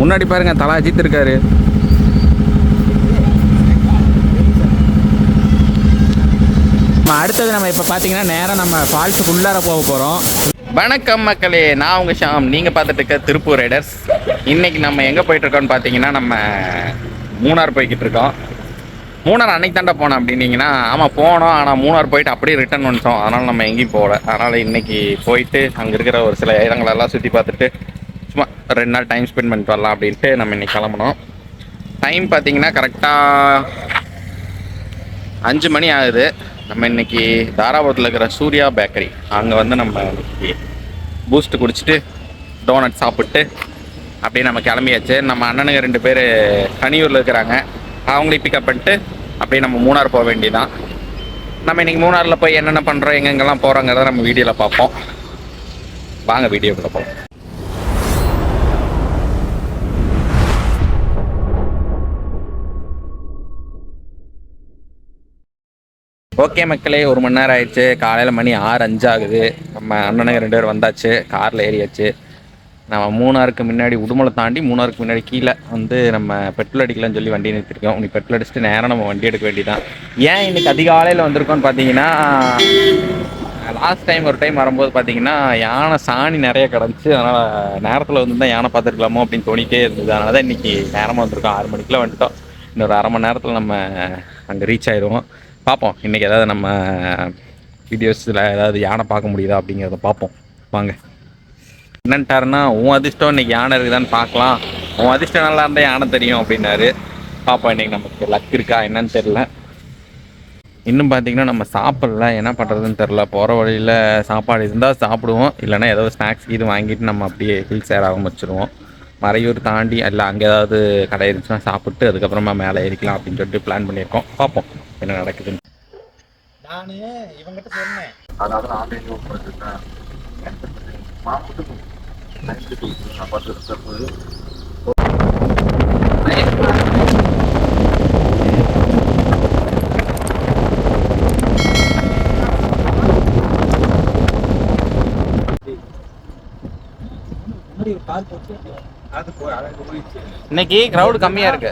முன்னாடி பாருங்க, தலா அஜித் இருக்காரு. அடுத்தது நம்ம இப்போ பார்த்தீங்கன்னா நேராக நம்ம ஃபால்ஸுக்கு உள்ளார போக போகிறோம். வணக்கம் மக்களே, நான் உங்கள் ஷாம். நீங்கள் பார்த்துட்டு இருக்க திருப்பூர் ரைடர்ஸ். இன்றைக்கி நம்ம எங்கே போயிட்டுருக்கோன்னு பார்த்தீங்கன்னா, நம்ம மூணார் போய்கிட்டு இருக்கோம். மூணார் அன்னைக்கு தாண்டா போனோம் அப்படின்னீங்கன்னா, ஆமாம் போனோம். ஆனால் மூணார் போயிட்டு அப்படியே ரிட்டர்ன் வந்துட்டோம். அதனால் நம்ம எங்கேயும் போகல. அதனால் இன்றைக்கி போயிட்டு அங்கே இருக்கிற ஒரு சில இடங்களெல்லாம் சுற்றி பார்த்துட்டு சும்மா 2 நாள் டைம் ஸ்பெண்ட் பண்ணிட்டு வரலாம் அப்படின்ட்டு நம்ம இன்றைக்கி கிளம்புனோம். டைம் பார்த்தீங்கன்னா கரெக்டாக 5 மணி ஆகுது. நம்ம இன்றைக்கி தாராபுரத்தில் இருக்கிற சூர்யா பேக்கரி அங்கே வந்து நம்ம இன்றைக்கி பூஸ்ட்டு குடிச்சிட்டு டோனட் சாப்பிட்டு அப்படியே நம்ம கிளம்பியாச்சு. நம்ம அண்ணனுங்க 2 பேர் கனியூரில் இருக்கிறாங்க. அவங்களையும் பிக்கப் பண்ணிட்டு அப்படியே நம்ம மூணார் போக வேண்டியதான். நம்ம இன்றைக்கி மூணாரில் போய் என்னென்ன பண்ணுறோம், எங்கெங்கெல்லாம் போகிறோங்கிறத நம்ம வீடியோவில் பார்ப்போம். வாங்க வீடியோக்குள்ளே போவோம். ஓகே மக்களே, 1 மணி நேரம் ஆயிடுச்சு. காலையில் மணி 6:05 ஆகுது. நம்ம அண்ணனுங்க 2 பேர் வந்தாச்சு, காரில் ஏறியாச்சு. நம்ம மூணாருக்கு முன்னாடி உடுமலை தாண்டி மூணாருக்கு முன்னாடி கீழே வந்து நம்ம பெட்ரோல் அடிக்கலாம்னு சொல்லி வண்டி நிறுத்திருக்கோம். நீ பெட்ரோல் அடிச்சுட்டு நேரம் நம்ம வண்டி எடுக்க வேண்டியதான். ஏன் இன்றைக்கி அதிகாலையில் வந்திருக்கோன்னு பார்த்தீங்கன்னா, லாஸ்ட் டைம் ஒரு டைம் வரும்போது பார்த்தீங்கன்னா யானை சாணி நிறைய கிடந்துச்சு. அதனால் நேரத்தில் வந்து தான் யானை பார்த்துருக்கலாமோ அப்படின்னு தோணிகிட்டே இருந்தது. அதனால தான் இன்றைக்கி நேரமாக வந்திருக்கோம். 6 மணிக்கெலாம் வந்துட்டோம். இன்னொரு அரை மணி நேரத்தில் நம்ம அங்கே ரீச் ஆயிடுவோம். பார்ப்போம் இன்றைக்கி ஏதாவது நம்ம வீடியோஸில் ஏதாவது யானை பார்க்க முடியுதா அப்படிங்கிறத பார்ப்போம். வாங்க. என்னன்ட்டாருன்னா, உன் அதிர்ஷ்டம் இன்றைக்கி யானை இருக்குதான்னு பார்க்கலாம், உன் அதிர்ஷ்டம் நல்லா இருந்தால் யானை தெரியும் அப்படின்னாரு. பார்ப்போம் இன்றைக்கி நமக்கு லக் இருக்கா என்னன்னு தெரில. இன்னும் பார்த்திங்கன்னா நம்ம சாப்பிடல, என்ன பண்ணுறதுன்னு தெரில. போகிற வழியில் சாப்பாடு இருந்தால் சாப்பிடுவோம், இல்லைனா ஏதாவது ஸ்நாக்ஸ் இது வாங்கிட்டு நம்ம அப்படியே ஹில்ஸ் ஏற ஆரம்பிச்சிருவோம். மறையூர் தாண்டி இல்லை அங்கே ஏதாவது கடை இருந்துச்சுன்னா சாப்பிட்டு அதுக்கப்புறமா மேலே ஏறிக்கலாம் அப்படின்னு சொல்லிட்டு பிளான் பண்ணியிருக்கோம். பார்ப்போம் என்ன நடக்குதுன்னு. நான் இவங்கிட்ட சொன்னேன், அதாவது ஆன்லைன் இன்னைக்கு கிரௌட் கம்மியா இருக்கு.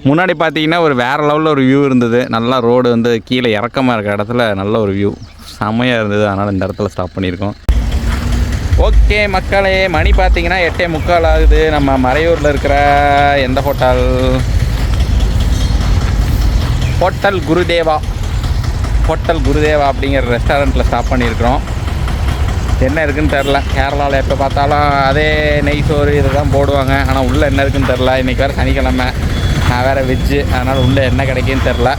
முன்னாடி பார்த்தீங்கன்னா ஒரு வேறு லெவலில் ஒரு வியூ இருந்தது. நல்லா ரோடு வந்து கீழே இறக்கமாக இருக்கிற இடத்துல நல்ல ஒரு வியூ செம்மையாக இருந்தது. அதனால் இந்த இடத்துல ஸ்டாப் பண்ணியிருக்கோம். ஓகே மக்களே, மணி பார்த்தீங்கன்னா 8:45 ஆகுது. நம்ம மறையூரில் இருக்கிற எந்த ஹோட்டல் குருதேவா அப்படிங்கிற ரெஸ்டாரண்ட்டில் ஸ்டாப் பண்ணியிருக்கிறோம். என்ன இருக்குதுன்னு தெரில. கேரளாவில் எப்போ பார்த்தாலும் அதே நெய் சோறு இதை தான் போடுவாங்க. ஆனால் உள்ளே என்ன இருக்குதுன்னு தெரில. இன்றைக்கி வேறு சனிக்கிழமை, நான் வேறு வெஜ்ஜு. அதனால் உள்ளே என்ன கிடைக்குன்னு தெரில.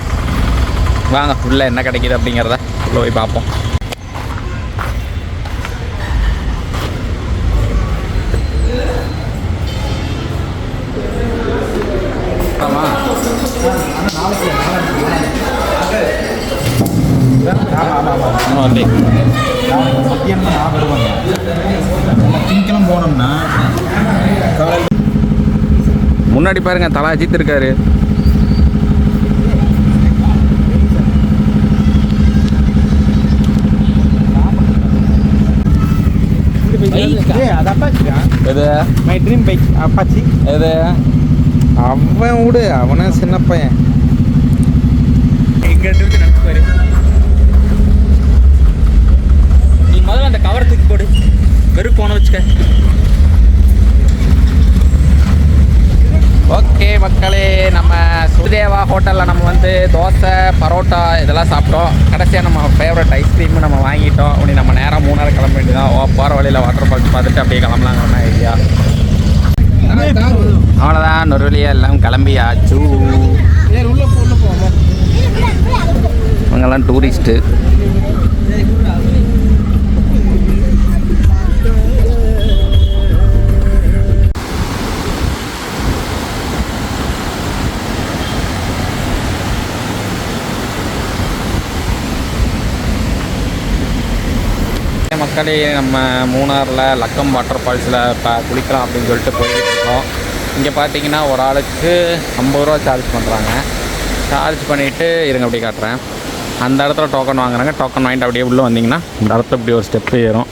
வாங்க உள்ளே என்ன கிடைக்கிது அப்படிங்கிறத உள்ளே போய் பார்ப்போம். திங்கக்கிழமை போனோம்னா முன்னாடி பாருங்க, தலா அஜித் இருக்காரு. எது மை ட்ரீம் பைக் அப்பாச்சி. எது அவன் விடு, அவனா சின்ன பையன். எங்க இருந்து நடந்து பாரு. நீ முதல்ல அந்த கவரை தூக்கி போடு, வெறும் போன வச்சுக்க. ஓகே மக்களே, நம்ம சுதேவா ஹோட்டலில் நம்ம வந்து தோசை, பரோட்டா இதெல்லாம் சாப்பிட்டோம். கடைசியாக நம்ம ஃபேவரட் ஐஸ்கிரீம் நம்ம வாங்கிட்டோம். அப்படி நம்ம நேராக மூணாறு கிளம்ப வேண்டியதான். போகிற வழியில் வாட்டர் ஃபால்ஸ் பார்த்துட்டு அப்படியே கிளம்பலாங்கிற ஐடியா. அவ்வளோதான், ஒரு வழியாக எல்லாம் கிளம்பியாச்சு. இவங்கெல்லாம் டூரிஸ்ட்டு. மக்களே, நம்ம மூணாரில் லக்கம் வாட்டர் ஃபால்ஸில் இப்போ குளிக்கலாம் அப்படின்னு சொல்லிட்டு போய்கிட்டு இருக்கோம். இங்கே பார்த்தீங்கன்னா ஒரு ஆளுக்கு 50 ரூபா சார்ஜ் பண்ணுறாங்க. சார்ஜ் பண்ணிவிட்டு இருங்க அப்படியே காட்டுறேன். அந்த இடத்துல டோக்கன் வாங்குறாங்க. டோக்கன் வாங்கிட்டு அப்படியே உள்ளே வந்தீங்கன்னா இந்த இடத்துல இப்படி ஒரு ஸ்டெப்பு ஏறும்.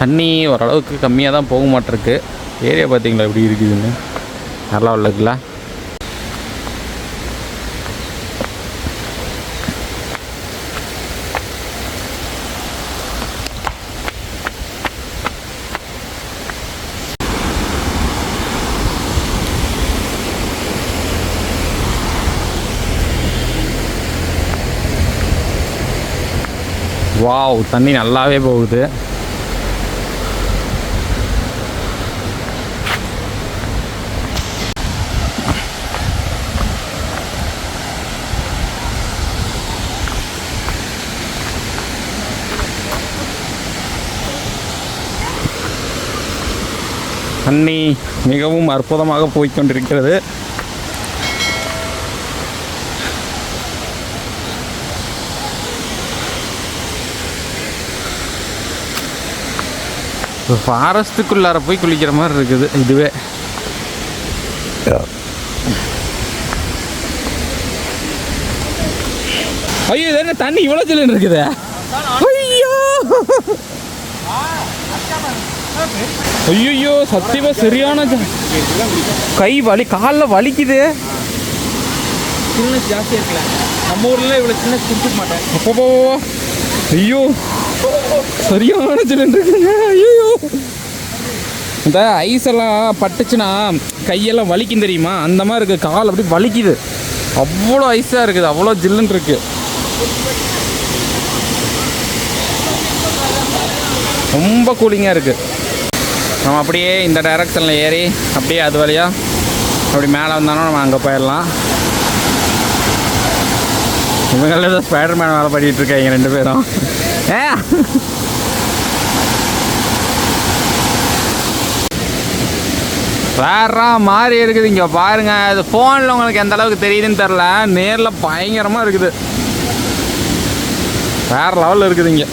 தண்ணி ஓரளவுக்கு கம்மியாக தான் போக மாட்டிருக்கு. ஏரியா பார்த்தீங்களா எப்படி இருக்குதுன்னு, நல்லா உள்ளதுல. வாவ், தண்ணி நல்லாவே போகுது. தண்ணி மிகவும் அற்புதமாக போய்கொண்டிருக்கிறது. ஃபாரஸ்ட்டுக்குள்ளார போய் குளிக்கிற மாதிரி இருக்குது இதுவே. ஐயோ, இது என்ன தண்ணி இவ்வளோ சில்லுன்னு இருக்குது? ஐயோ ஐயோ, சத்தியமா சரியான கை வலி, காலில் வலிக்குது. சில்னஸ் ஜாஸ்தியாக இருக்குல்ல, நம்ம ஊரில் இவ்வளோ சில்னஸ் குடிக்க மாட்டேன். அப்போ ஐயோ, சரியான சில்லுன்னு இருக்குங்க. ஐயோ, இந்த ஐஸ் எல்லாம் பட்டுச்சுன்னா கையெல்லாம் வலிக்கும் தெரியுமா? அந்த மாதிரி இருக்குது. கால் அப்படி வலிக்குது. அவ்வளோ ஐஸாக இருக்குது, அவ்வளோ ஜில்லுன்னு இருக்கு. ரொம்ப கூலிங்காக இருக்குது. நம்ம அப்படியே இந்த டைரக்ஷனில் ஏறி அப்படியே அது வழியாக அப்படி மேலே வந்தாலும் நம்ம அங்கே போயிடலாம். இவங்கள ஸ்பைடர் மேன் வேலை பண்ணிகிட்டு இருக்காங்க 2 பேரும். வேற மாதிரி இருக்குது. இங்கே பாருங்க, அது ஃபோனில் உங்களுக்கு எந்த அளவுக்கு தெரியுதுன்னு தெரில, நேரில் பயங்கரமாக இருக்குது. வேற லெவலில் இருக்குது இங்கே.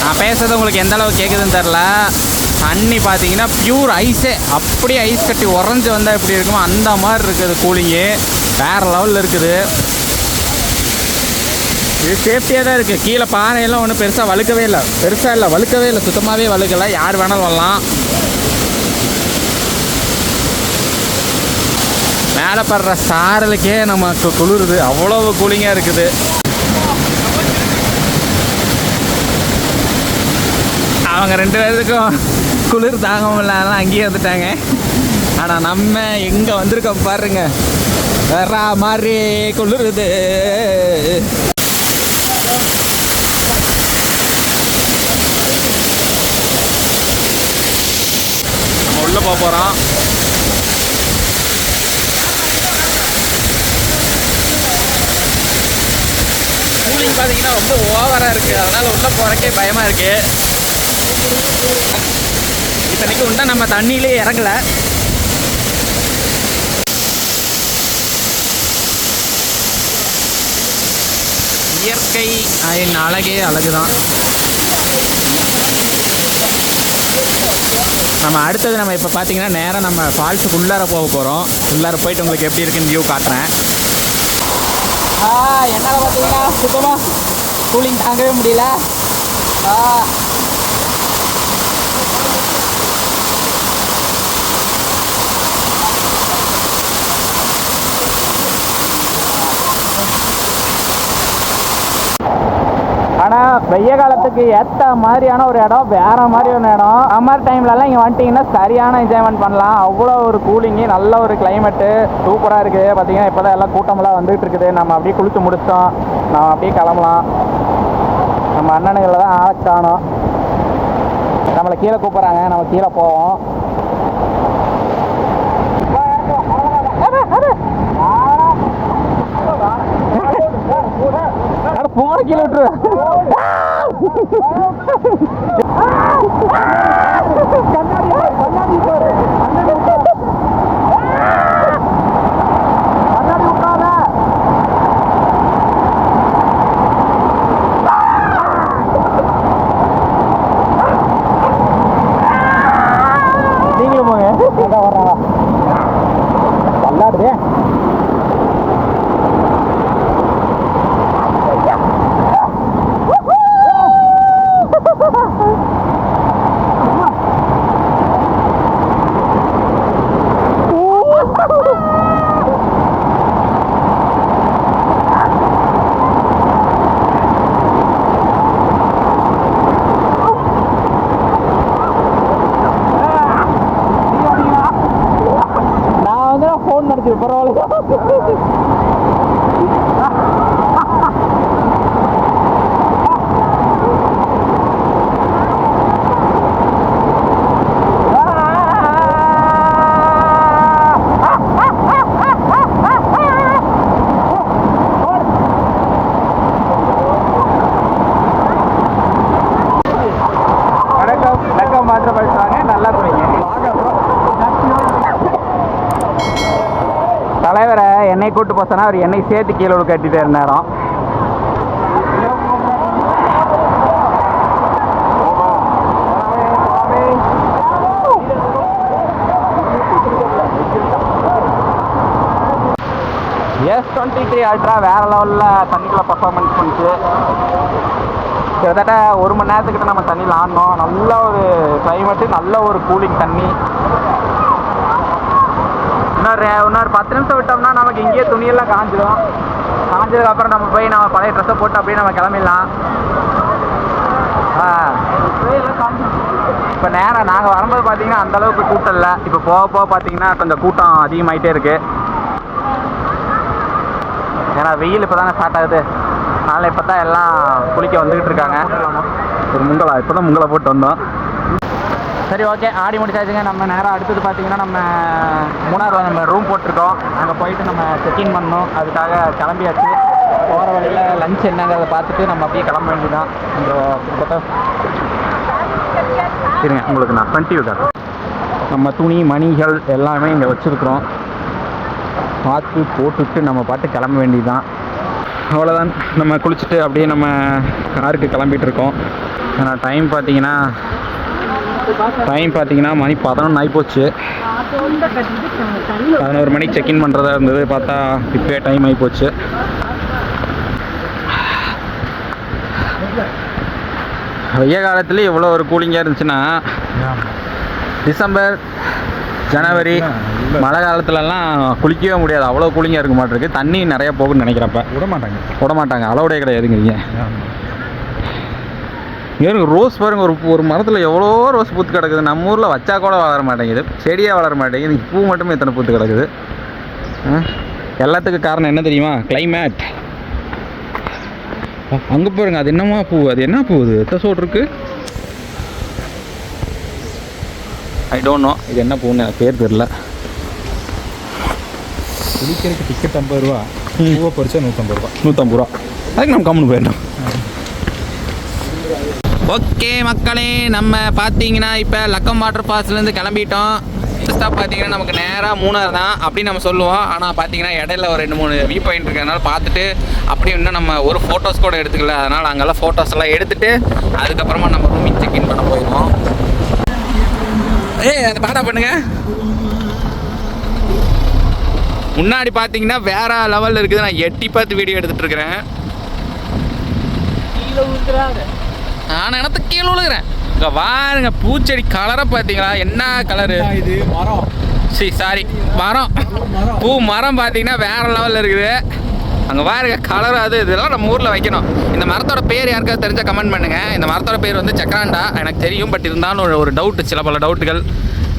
நான் பேசுறது உங்களுக்கு எந்த அளவுக்கு கேட்குதுன்னு தெரில. தண்ணி பார்த்தீங்கன்னா பியூர் ஐஸே, அப்படியே ஐஸ் கட்டி உறைஞ்சி வந்தால் எப்படி இருக்குமோ அந்த மாதிரி இருக்குது. கூலிங்கு வேறு லெவலில் இருக்குது. இது சேஃப்டியாக தான் இருக்குது. கீழே பானையெல்லாம் ஒன்றும் பெருசாக வழுக்கவே இல்லை, வழுக்கவே இல்லை, சுத்தமாகவே வழுக்கலை. யார் வேணாலும் வரலாம். மேலே படுற சாரலுக்கே நமக்கு குளிருது, அவ்வளோ கூலிங்காக இருக்குது. அவங்க 2 பேருக்கும் குளிர் தாங்க முடியல, அங்கேயே வந்துட்டாங்க. ஆனால் நம்ம எங்கே வந்திருக்கோம் பாருங்க, வேற மாதிரி குளிருது. நம்ம உள்ளே போக போகிறோம். கூலிங் பார்த்தீங்கன்னா ரொம்ப ஓவராக இருக்குது, அதனால் உள்ளே போகிறக்கே பயமாக இருக்குது. இத்தனைக்கு உண்டா நம்ம தண்ணியிலே இறங்கல. இயற்கை அழகே அழகுதான். நம்ம அடுத்தது நம்ம இப்போ பார்த்தீங்கன்னா நேராக நம்ம ஃபால்ஸுக்கு உள்ளார போக போகிறோம். உள்ளார போயிட்டு உங்களுக்கு எப்படி இருக்குன்னு வியூ காட்டுறேன். என்னால் பார்த்தீங்கன்னா சுத்தமாக கூலிங் தாங்கவே முடியல. ஆனால் வெய்ய காலத்துக்கு ஏற்ற மாதிரியான ஒரு இடம், வேற மாதிரியான இடம். சம்மர் டைம்லலாம் இங்கே வந்துட்டிங்கன்னா சரியான என்ஜாய்மெண்ட் பண்ணலாம். அவ்வளோ ஒரு கூலிங்கு, நல்ல ஒரு கிளைமேட்டு, சூப்பராக இருக்குது. பார்த்தீங்கன்னா இப்போ தான் எல்லாம் கூட்டமெல்லாம் வந்துகிட்டு இருக்குது. நம்ம அப்படியே குளிச்சு முடிச்சிட்டோம், நம்ம அப்படியே கிளம்பலாம். நம்ம அண்ணனுங்களில் தான் ஆளை காணோம். நம்மளை கீழே கூப்பிட்றாங்க, நம்ம கீழே போவோம். போன கீழே விட்டுரு. நீங்களும் போங்க. வர்றாங்க விளாடுதே. ஃபோன் நடத்திடு பரவாயில்ல. வணக்கம் மாத்திரம் பேசுவாங்க, நல்லா போறீங்க. தலைவரை என்னை கூட்டு போசனா அவர் என்னை சேர்த்து கீழே கட்டிட்டு நேரம். S23 அல்ட்ரா வேறு லெவலில் தண்ணிக்குள்ள பர்ஃபார்மன்ஸ் பண்ணிச்சு. கிட்டத்தட்ட 1 மணி நேரத்துக்கிட்ட நம்ம தண்ணியில் ஆடணும். நல்ல ஒரு கிளைமேட்டு, நல்ல ஒரு கூலிங் தண்ணி. இன்னொரு 10 நிமிஷம் விட்டோம்னா நமக்கு இங்கேயே துணியெல்லாம் காஞ்சிடும். காஞ்சதுக்கப்புறம் நம்ம போய் நம்ம பழைய ட்ரெஸ்ஸை போட்டு அப்படியே நம்ம கிளம்பிடலாம். இப்போ நேரம் நாங்கள் வரும்போது பார்த்தீங்கன்னா அந்தளவுக்கு கூட்டம் இல்லை. இப்போ போக போக பார்த்தீங்கன்னா கொஞ்சம் கூட்டம் அதிகமாகிட்டே இருக்குது. ஏன்னா வெயில் இப்போ தானே ஸ்டார்ட் ஆகுது. அதனால் இப்போ தான் எல்லாம் குளிக்க வந்துக்கிட்டு இருக்காங்க. ஒரு முங்கலா இப்போ தான் முங்கலை போட்டு வந்தோம். சரி, ஓகே, ஆடி முடிச்சாச்சுங்க. நம்ம நேரம் அடுத்தது பார்த்தீங்கன்னா நம்ம மூணாறு நம்ம ரூம் போட்டிருக்கோம். அங்கே போயிட்டு நம்ம செக்இன் பண்ணோம். அதுக்காக கிளம்பியாச்சு. போகிற வழியில் லஞ்ச் என்னங்கிறத பார்த்துட்டு நம்ம அப்படியே கிளம்ப வேண்டியதான். இந்த சரிங்க, உங்களுக்கு நான் ஃப்ரண்ட் வியூ காட்டுறேன். நம்ம துணி மணிகள் எல்லாமே இங்கே வச்சுருக்குறோம். பார்த்து போட்டுட்டு நம்ம பாட்டு கிளம்ப வேண்டியதுதான். அவ்வளோதான். நம்ம குளிச்சுட்டு அப்படியே நம்ம காருக்கு கிளம்பிட்டு இருக்கோம். ஏன்னா டைம் பார்த்தீங்கன்னா மணி 11 ஆகிப்போச்சு. 11 மணிக்கு செக்இன் பண்ணுறதா இருந்தது. பார்த்தா இப்போயே டைம் ஆகிப்போச்சு. வெய்ய காலத்துலேயே இவ்வளோ ஒரு கூலிங்காக இருந்துச்சுன்னா டிசம்பர் ஜனவரி மழை காலத்துலலாம் குளிக்கவே முடியாது. அவ்வளோ கூலிங்காக இருக்க மாட்டிருக்கு. தண்ணி நிறையா போகுன்னு நினைக்கிறப்ப விட மாட்டாங்க. அளவுடைய கிடையாதுங்கிறீங்க. ஏங்க ரோஸ் பாருங்க, ஒரு மரத்தில் எவ்வளோ ரோஸ் பூத்து கிடக்குது. நம்ம ஊரில் வச்சா கூட வளர மாட்டேங்குது, செடியாக வளர மாட்டேங்குது. பூ மட்டுமே எத்தனை பூத்து கிடக்குது. எல்லாத்துக்கும் காரணம் என்ன தெரியுமா? கிளைமேட். அங்கே பாருங்க, அது என்னமா பூ? அது என்ன பூ? அது எத்த சோடு இருக்கு. ஐ டோன்ட் நோ இது என்ன பூன்னு எனக்கு பேர் தெரியல. குளிக்கிறதுக்கு டிக்கெட் 50 ரூபா, பூவை பறிச்சா 150 ரூபா. 150 ரூபா. அதுக்கு நம்ம கம்முன்னு போயிடணும். ஓகே மக்களே, நம்ம பார்த்தீங்கன்னா இப்போ லக்கம் வாட்டர் ஃபால்ஸ்லேருந்து கிளம்பிட்டோம். ஸ்டாப் பார்த்தீங்கன்னா நமக்கு நேராக மூணாறு தான் அப்படின்னு நம்ம சொல்லுவோம். ஆனால் பார்த்தீங்கன்னா இடையில ஒரு 2-3 வியூ பாயிண்ட் இருக்கிறதுனால பார்த்துட்டு அப்படியே இன்னும் நம்ம ஒரு ஃபோட்டோஸ் கூட எடுத்துக்கல. அதனால் அங்கெல்லாம் ஃபோட்டோஸ் எல்லாம் எடுத்துகிட்டு அதுக்கப்புறமா நம்ம ரூமிங் செக்இன் பண்ண போயிடுவோம். அந்த பாடா பண்ணுங்க. முன்னாடி பார்த்தீங்கன்னா வேற லெவலில் இருக்குது. நான் எட்டி பார்த்து வீடியோ எடுத்துகிட்டு இருக்கிறேன். நான் எனக்கு கீழே விழுகிறேன். இங்கே வாருங்க, பூச்செடி கலரை பார்த்தீங்களா? என்ன கலரு இது? மரம். சாரி, மரம். பூ மரம் பார்த்தீங்கன்னா வேற லெவலில் இருக்குது. அங்கே பாருங்க கலர் அது இதெல்லாம் நம்ம ஊரில் வைக்கணும். இந்த மரத்தோட பேர் யாருக்காவது தெரிஞ்சால் கமெண்ட் பண்ணுங்கள். இந்த மரத்தோட பேர் வந்து சக்கராண்டா. எனக்கு தெரியும், பட் இருந்தாலும் ஒரு டவுட்டு, சில பல டவுட்டுகள்.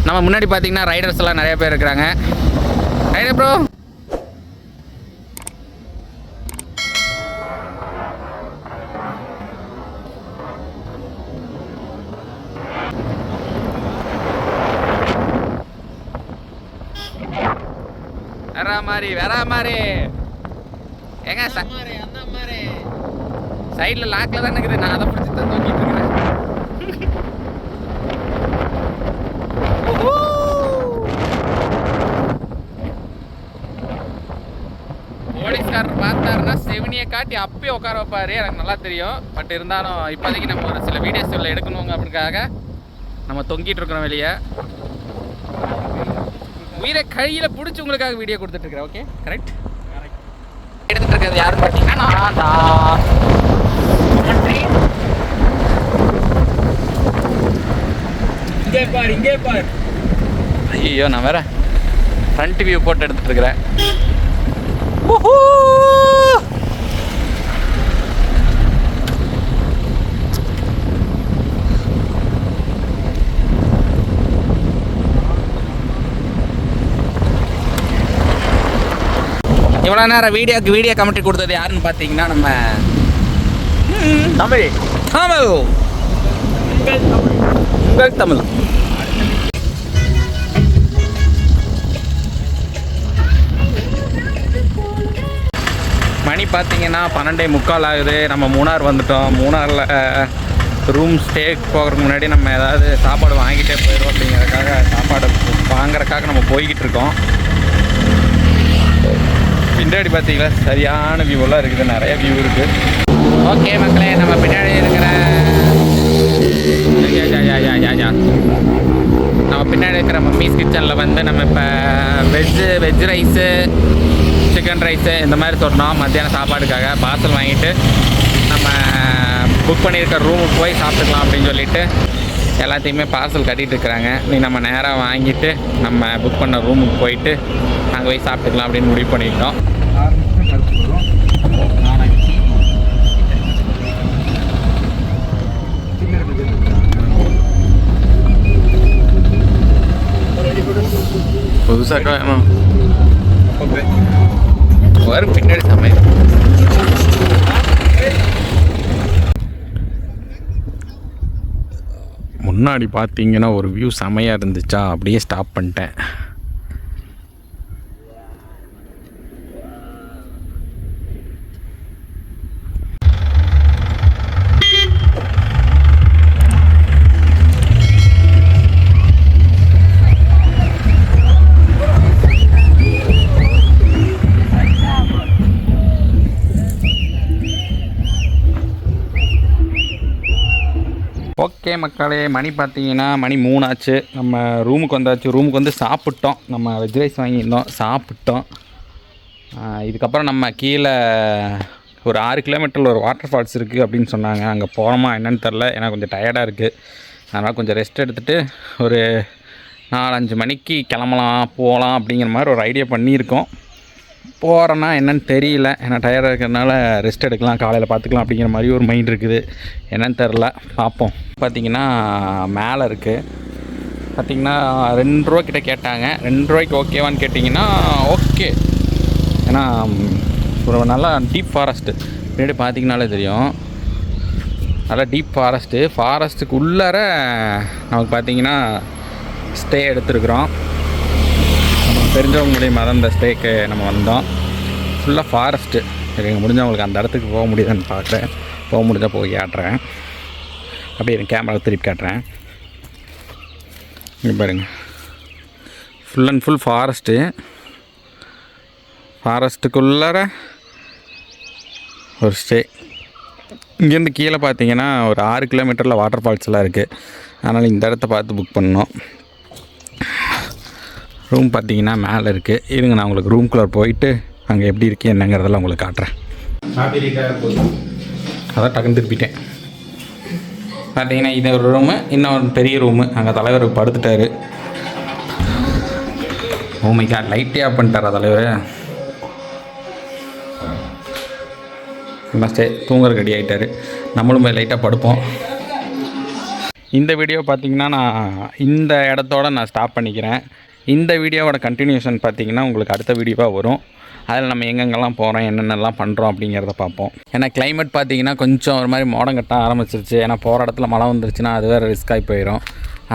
நம்ம முன்னாடி பார்த்தீங்கன்னா ரைடர்ஸ் எல்லாம் நிறைய பேர் இருக்கிறாங்க. ரைடர் ப்ரோ, வேற மாதிரி ஏங்க சைடில் லாக்கில் தான் இருக்குது. நான் அதை பிடிச்சி தான் தூக்கிட்டு இருக்கிறேன். போலீஸ்காரர் பார்த்தாருன்னா செவினியை காட்டி அப்பயே உட்கார வைப்பாரு. எனக்கு நல்லா தெரியும். பட் இருந்தாலும் இப்போதைக்கு நம்ம ஒரு சில வீடியோஸ்ல எடுக்கணுங்க அப்படிக்காக நம்ம தொங்கிட்டு இருக்கிறோம் வெளியே. உயிரை கையில் பிடிச்சி உங்களுக்காக வீடியோ கொடுத்துட்டு இருக்கிறேன். Okay, correct. எடுத்துட்டு இருக்கிறது யாருன்னு பார்த்தீங்கன்னா இங்கே பார். ஐயோ, நான் வேற ஃப்ரண்ட் வியூ போட்டு எடுத்துட்டு இருக்கிறேன். இவ்வளோ நேரம் வீடியோ கமெண்ட்ரி கொடுத்தது யாருன்னு பார்த்தீங்கன்னா நம்ம தமிழ் மணி பார்த்தீங்கன்னா 12:45 ஆகுது. நம்ம மூணார் வந்துட்டோம். மூணாரில் ரூம் ஸ்டே போகிறதுக்கு முன்னாடி நம்ம ஏதாவது சாப்பாடு வாங்கிட்டே போயிடும் அப்படிங்கிறதுக்காக சாப்பாடு வாங்குறதுக்காக நம்ம போய்கிட்டு இருக்கோம். பின்னாடி பார்த்தீங்களா சரியான வியூவெல்லாம் இருக்குது, நிறைய வியூ இருக்குது. ஓகே மக்களே, நம்ம பின்னாடி இருக்கிற மம்மீஸ் கிச்சனில் வந்து நம்ம இப்போ வெஜ் ரைஸு, சிக்கன் ரைஸு இந்த மாதிரி சொன்னோம். மத்தியானம் சாப்பாடுக்காக பார்சல் வாங்கிட்டு நம்ம புக் பண்ணியிருக்க ரூமுக்கு போய் சாப்பிட்டுக்கலாம் அப்படின்னு சொல்லிட்டு எல்லாத்தையுமே பார்சல் கட்டிகிட்டு இருக்கிறாங்க. நீ நம்ம நேராக வாங்கிட்டு நம்ம புக் பண்ண ரூமுக்கு போயிட்டு அங்கே போய் சாப்பிட்டுக்கலாம் அப்படின்னு முடிவு பண்ணிட்டோம். புதுசாக வரும் பின்னாடி சமையல். முன்னாடி பார்த்தீங்கன்னா ஒரு வியூ செமையாக இருந்துச்சா, அப்படியே ஸ்டாப் பண்ணிட்டேன். ஓகே மக்களே, மணி பார்த்தீங்கன்னா மணி 3 ஆச்சு. நம்ம ரூமுக்கு வந்தாச்சு. ரூமுக்கு வந்து சாப்பிட்டோம். நம்ம வெஜ் ரைஸ் வாங்கியிருந்தோம், சாப்பிட்டோம். இதுக்கப்புறம் நம்ம கீழே ஒரு 6 கிலோமீட்டரில் ஒரு வாட்டர் ஃபால்ஸ் இருக்குது அப்படின்னு சொன்னாங்க. அங்கே போகிறோமா என்னன்னு தெரில. ஏன்னா கொஞ்சம் டயர்டாக இருக்குது. அதனால் கொஞ்சம் ரெஸ்ட் எடுத்துகிட்டு ஒரு 4-5 மணிக்கு கிளம்பலாம் போகலாம் அப்படிங்கிற மாதிரி ஒரு ஐடியா பண்ணியிருக்கோம். போகிறேன்னா என்னன்னு தெரியல. ஏன்னா டயர்டாக இருக்கிறதுனால ரெஸ்ட் எடுக்கலாம், காலையில் பார்த்துக்கலாம் அப்படிங்கிற மாதிரி ஒரு மைண்ட் இருக்குது. என்னன்னு தெரில, பார்ப்போம். பார்த்திங்கன்னா மேலே இருக்குது. பார்த்திங்கன்னா 2 ரூபா கிட்டே கேட்டாங்க. 2 ரூபாய்க்கு ஓகேவான்னு கேட்டிங்கன்னா ஓகே. ஏன்னா ஒரு நல்லா டீப் ஃபாரஸ்ட்டு பின்னாடி பார்த்திங்கனாலே தெரியும். நல்லா டீப் ஃபாரஸ்ட்டுக்கு உள்ளார நமக்கு பார்த்திங்கன்னா ஸ்டே எடுத்துருக்குறோம். தெரிஞ்சவங்க மூலியமாக தான் இந்த ஸ்டேக்கு நம்ம வந்தோம். ஃபுல்லாக ஃபாரஸ்ட்டு. எனக்கு முடிஞ்சவங்களுக்கு அந்த இடத்துக்கு போக முடியுதுன்னு பார்க்குறேன். போக முடிஞ்சால் போய் காட்டுறேன். அப்படியே என் கேமரா திருப்பி காட்டுறேன். இங்கே பாருங்கள், ஃபுல் அண்ட் ஃபுல் ஃபாரஸ்ட்டுக்குள்ளார ஒரு ஸ்டே. இங்கேருந்து கீழே பார்த்தீங்கன்னா ஒரு 6 கிலோமீட்டரில் வாட்டர் ஃபால்ஸ் எல்லாம் இருக்குது. அதனால் இந்த இடத்த பார்த்து புக் பண்ணோம். ரூம் பார்த்தீங்கன்னா மேலே இருக்குது. இருங்க, நான் உங்களுக்கு ரூம்குள்ளே போயிட்டு அங்கே எப்படி இருக்குது என்னங்கிறதெல்லாம் உங்களுக்கு காட்டுறேன். அதான் டக்குன்னு திருப்பிட்டேன். பார்த்தீங்கன்னா இது ஒரு ரூமு, இன்னொரு பெரிய ரூமு. அங்கே தலைவர் படுத்துட்டார். ஓ மை காட், லைட்டே ஆஃப் பண்ணிட்டாரா தலைவர்? மஸ்டே தூங்குற ரெடி ஆகிட்டார். நம்மளும் போய் லைட்டாக படுப்போம். இந்த வீடியோ பார்த்திங்கன்னா நான் இந்த இடத்தோட நான் ஸ்டாப் பண்ணிக்கிறேன். இந்த வீடியோவோட கண்டினியூஷன் பார்த்திங்கன்னா உங்களுக்கு அடுத்த வீடியோவாக வரும். அதில் நம்ம எங்கெங்கெல்லாம் போகிறோம், என்னென்னலாம் பண்ணுறோம் அப்படிங்கிறத பார்ப்போம். ஏன்னா கிளைமேட் பார்த்திங்கன்னா கொஞ்சம் ஒரு மாதிரி மோடம் கட்ட ஆரம்பிச்சிருச்சு. ஏன்னா போகிற இடத்துல மழை வந்துருச்சுன்னா அது வேறு ரிஸ்க் ஆகி போயிடும்.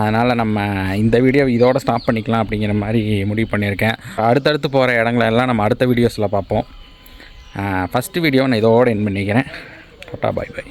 அதனால் நம்ம இந்த வீடியோ இதோட ஸ்டாப் பண்ணிக்கலாம் அப்படிங்கிற மாதிரி முடிவு பண்ணியிருக்கேன். அடுத்தடுத்து போகிற இடங்களெல்லாம் நம்ம அடுத்த வீடியோஸில் பார்ப்போம். ஃபஸ்ட்டு வீடியோ நான் இதோடு என் பண்ணிக்கிறேன். Tata, bye by.